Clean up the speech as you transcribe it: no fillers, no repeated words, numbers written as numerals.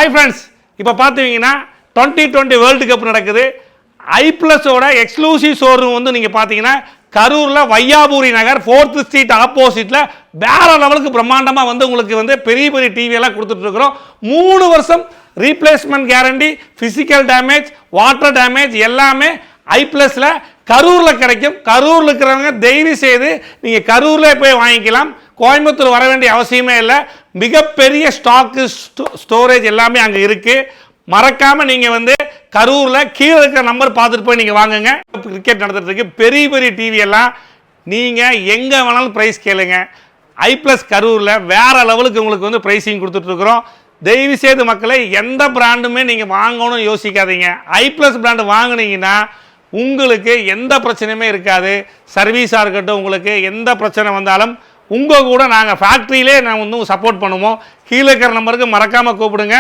Hi friends, இப்போ பார்த்தீங்கன்னா 2020 world cup நடக்குது. ஐப்ளஸோட எக்ஸ்க்ளூசிவ் ஷோரூம் வந்து நீங்கள் பார்த்தீங்கன்னா கரூரில் வையாபுரி நகர் 4th ஸ்ட்ரீட் ஆப்போசிட்டில் வேற லெவலுக்கு பிரம்மாண்டமாக வந்து உங்களுக்கு வந்து பெரிய பெரிய டிவியெல்லாம் கொடுத்துட்ருக்குறோம். 3 வருஷம் replacement guarantee, physical damage, water damage எல்லாமே ஐப்ளஸில் கரூரில் கிடைக்கும். கரூரில் இருக்கிறவங்க தயவு செய்து நீங்கள் கரூரில் போய் வாங்கிக்கலாம். கோயம்புத்தூர் வர வேண்டிய அவசியமே இல்லை. மிகப்பெரிய ஸ்டாக்கு ஸ்டோரேஜ் எல்லாமே அங்கே இருக்குது. மறக்காமல் நீங்கள் வந்து கரூரில் கீழே இருக்கிற நம்பர் பார்த்துட்டு போய் நீங்கள் வாங்குங்க. கிரிக்கெட் நடத்துறதுக்கு பெரிய பெரிய டிவி எல்லாம் நீங்கள் எங்கே வேணாலும் ப்ரைஸ் கேளுங்க. ஐப்ளஸ் கரூரில் வேறு லெவலுக்கு உங்களுக்கு வந்து ப்ரைஸிங் கொடுத்துட்ருக்குறோம். தயவு செய்து மக்களை எந்த பிராண்டுமே நீங்கள் வாங்கணும்னு யோசிக்காதீங்க. ஐப்ளஸ் பிராண்டு வாங்கினீங்கன்னா உங்களுக்கு எந்த பிரச்சனையுமே இருக்காது. சர்வீஸாக இருக்கட்டும், உங்களுக்கு எந்த பிரச்சனை வந்தாலும் உங்கள் கூட நாங்கள் ஃபேக்ட்ரியிலே நான் வந்து சப்போர்ட் பண்ணுவோம். கீழே இருக்கிற நம்பருக்கு மறக்காமல் கூப்பிடுங்க.